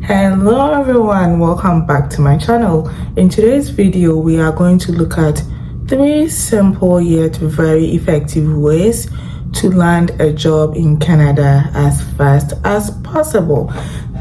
Hello everyone, welcome back to my channel. In today's video we are going to look at 3 simple yet very effective ways to land a job in Canada as fast as possible.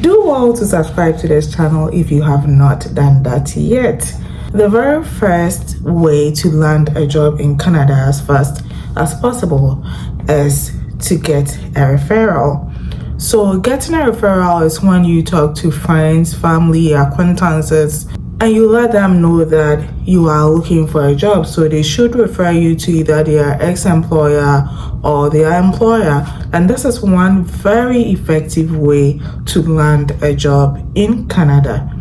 Do well to subscribe to this channel if you have not done that yet. The very first way to land a job in Canada as fast as possible is to get a referral. So getting a referral is when you talk to friends, family, acquaintances, and you let them know that you are looking for a job. So they should refer you to either their ex-employer or their employer. And this is one very effective way to land a job in Canada.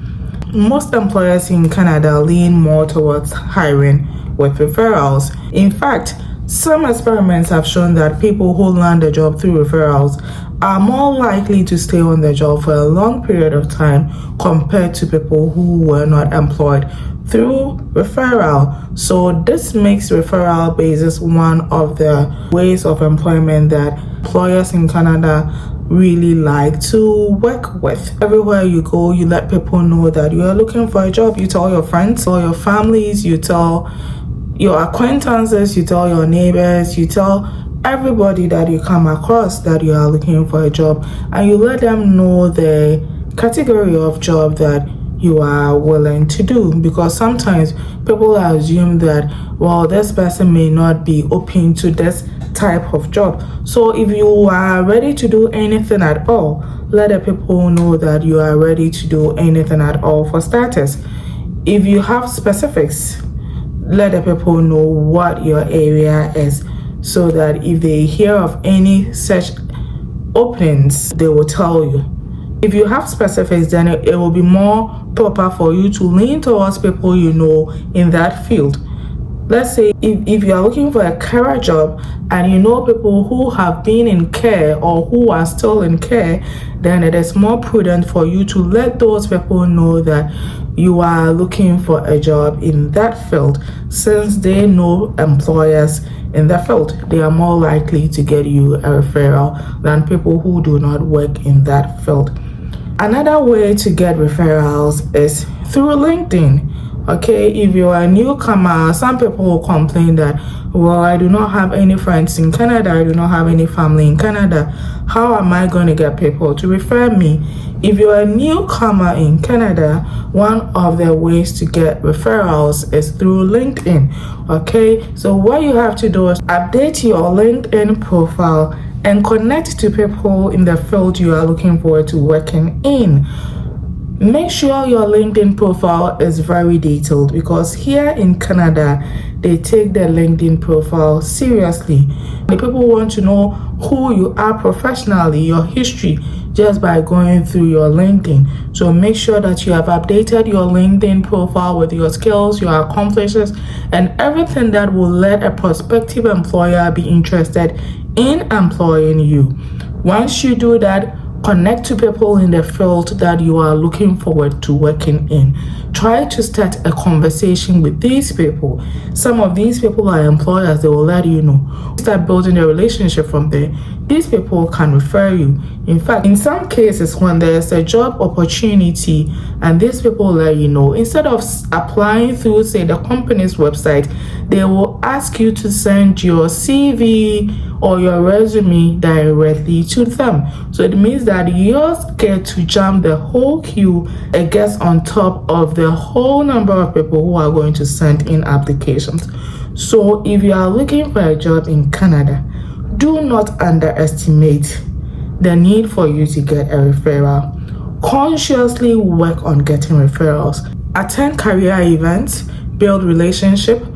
Most employers in Canada lean more towards hiring with referrals. In fact, some experiments have shown that people who land a job through referrals are more likely to stay on the job for a long period of time compared to people who were not employed through referral. So this makes referral basis one of the ways of employment that employers in Canada really like to work with. Everywhere you go, you let people know that you are looking for a job. You tell your friends, or your families, you tell your acquaintances, you tell your neighbors, you tell everybody that you come across that you are looking for a job, and you let them know the category of job that you are willing to do, because sometimes people assume that, well, this person may not be open to this type of job. So if you are ready to do anything at all, let the people know that you are ready to do anything at all. For starters, if you have specifics, let the people know what your area is, so that if they hear of any such openings, they will tell you. If you have specifics, then it will be more proper for you to lean towards people you know in that field. Let's say if you are looking for a carer job and you know people who have been in care or who are still in care, then it is more prudent for you to let those people know that you are looking for a job in that field. Since they know employers in that field, they are more likely to get you a referral than people who do not work in that field. Another way to get referrals is through LinkedIn. Okay, if you are a newcomer, some people will complain that, well, I do not have any friends in Canada, I do not have any family in Canada. How am I going to get people to refer me? If you're a newcomer in Canada, one of the ways to get referrals is through LinkedIn. Okay, so what you have to do is update your LinkedIn profile and connect to people in the field you are looking forward to working in. Make sure your LinkedIn profile is very detailed, because here in Canada, they take their LinkedIn profile seriously. The people want to know who you are professionally, your history, just by going through your LinkedIn. So make sure that you have updated your LinkedIn profile with your skills, your accomplishments, and everything that will let a prospective employer be interested in employing you. Once you do that, connect to people in the field that you are looking forward to working in. Try to start a conversation with these people. Some of these people are employers, they will let you know. Start building a relationship from there. These people can refer you. In fact, in some cases, when there's a job opportunity and these people let you know, instead of applying through, say, the company's website, they will ask you to send your CV or your resume directly to them. So it means that yours get to jump the whole queue. It gets on top of the whole number of people who are going to send in applications. So if you are looking for a job in Canada, do not underestimate the need for you to get a referral. Consciously work on getting referrals. Attend career events, build relationships,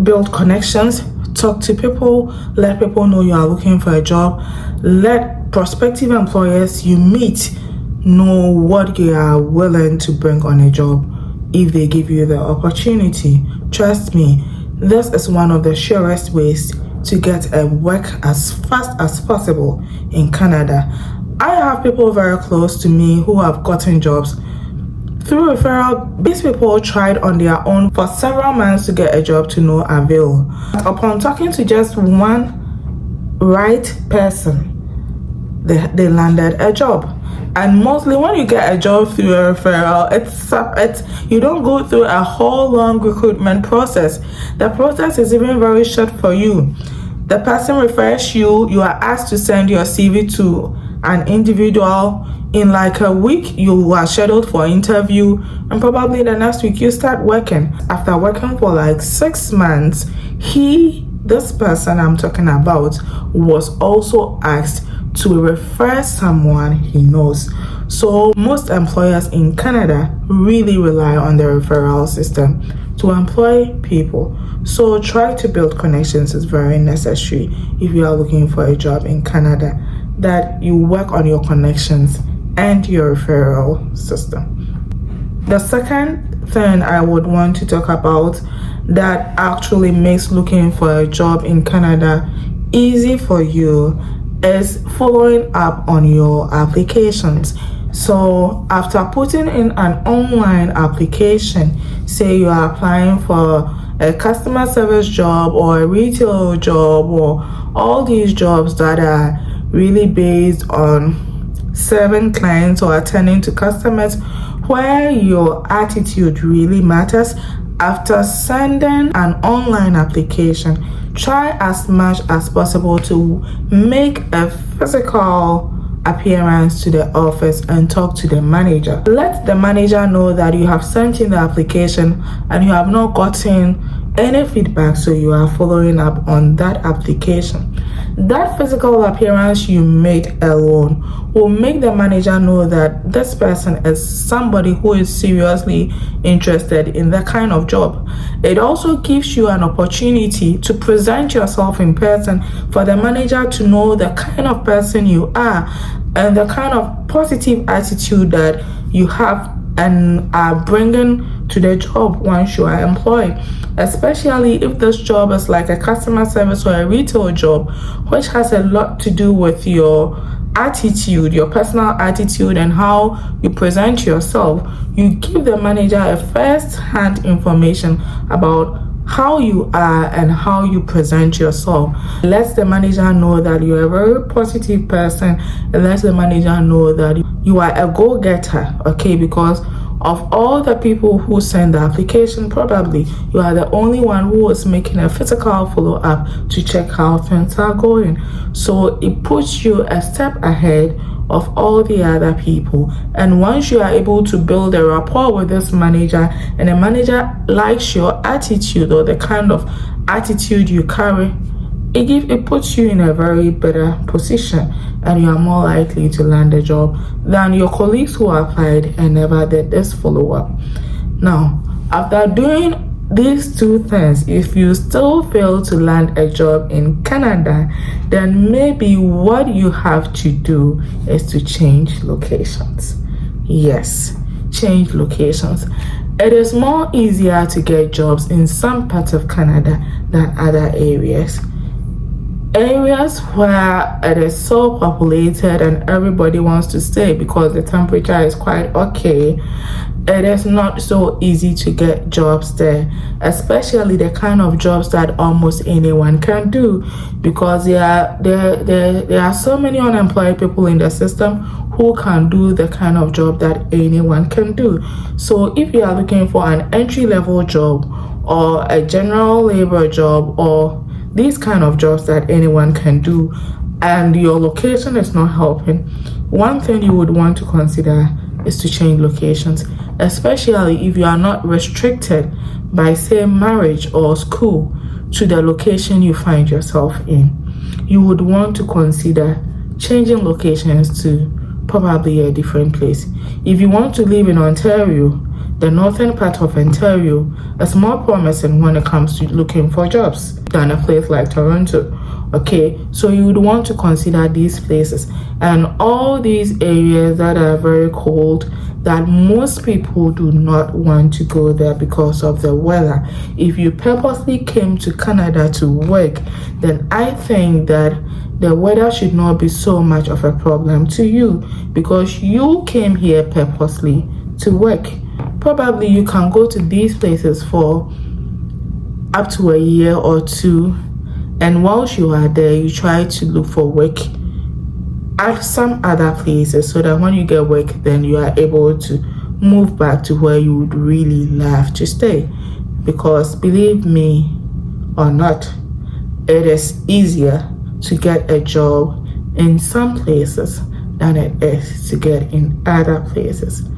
build connections, talk to people, let people know you are looking for a job. Let prospective employers you meet know what you are willing to bring on a job if they give you the opportunity. Trust me, this is one of the surest ways to get a work as fast as possible in Canada. I have people very close to me who have gotten jobs through referral. These people tried on their own for several months to get a job to no avail. Upon talking to just one right person, they landed a job. And mostly when you get a job through a referral, it's you don't go through a whole long recruitment process. The process is even very short for you. The person refers you, you are asked to send your CV to an individual. In like a week, you are scheduled for interview, and probably the next week you start working. After working for like 6 months, this person I'm talking about was also asked to refer someone he knows. So most employers in Canada really rely on the referral system to employ people. So try to build connections is very necessary if you are looking for a job in Canada, that you work on your connections and your referral system. The second thing I would want to talk about that actually makes looking for a job in Canada easy for you is following up on your applications. So after putting in an online application, say you are applying for a customer service job or a retail job, or all these jobs that are really based on serving clients or attending to customers, where your attitude really matters, after sending an online application, try as much as possible to make a physical appearance to the office and talk to the manager. Let the manager know that you have sent in the application and you have not gotten any feedback, so you are following up on that application. That physical appearance you made alone will make the manager know that this person is somebody who is seriously interested in that kind of job. It also gives you an opportunity to present yourself in person for the manager to know the kind of person you are and the kind of positive attitude that you have and are bringing to the job once you are employed, especially if this job is like a customer service or a retail job, which has a lot to do with your attitude, your personal attitude, and how you present yourself. You give the manager a first-hand information about how you are and how you present yourself. Let the manager know that you're a very positive person, and let the manager know that you are a go-getter, okay? Because of all the people who send the application, probably you are the only one who is making a physical follow-up to check how things are going. So it puts you a step ahead of all the other people. And once you are able to build a rapport with this manager, and the manager likes your attitude or the kind of attitude you carry, it puts you in a very better position, and you are more likely to land a job than your colleagues who applied and never did this follow-up. Now, after doing these two things, if you still fail to land a job in Canada, then maybe what you have to do is to change locations. Yes, change locations. It is more easier to get jobs in some parts of Canada than other areas. Areas where it is so populated and everybody wants to stay because the temperature is quite okay, it is not so easy to get jobs there, especially the kind of jobs that almost anyone can do, because there are so many unemployed people in the system who can do the kind of job that anyone can do. So if you are looking for an entry-level job or a general labor job or these kind of jobs that anyone can do, and your location is not helping, one thing you would want to consider is to change locations, especially if you are not restricted by, say, marriage or school to the location you find yourself in. You would want to consider changing locations to probably a different place. If you want to live in Ontario, the northern part of Ontario is more promising when it comes to looking for jobs than a place like Toronto. Okay, so you would want to consider these places and all these areas that are very cold, that most people do not want to go there because of the weather. If you purposely came to Canada to work, then I think that the weather should not be so much of a problem to you, because you came here purposely to work. Probably you can go to these places for up to a year or two, and whilst you are there, you try to look for work at some other places, so that when you get work, then you are able to move back to where you would really love to stay. Because believe me or not, it is easier to get a job in some places than it is to get in other places.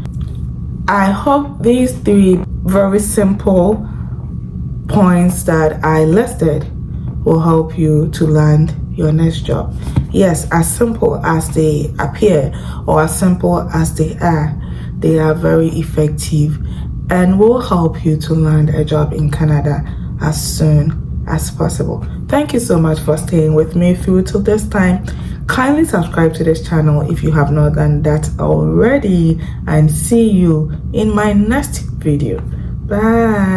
I hope these 3 very simple points that I listed will help you to land your next job. Yes, as simple as they appear or as simple as they are very effective and will help you to land a job in Canada as soon as possible. Thank you so much for staying with me through till this time. Kindly subscribe to this channel if you have not done that already, and see you in my next video. Bye.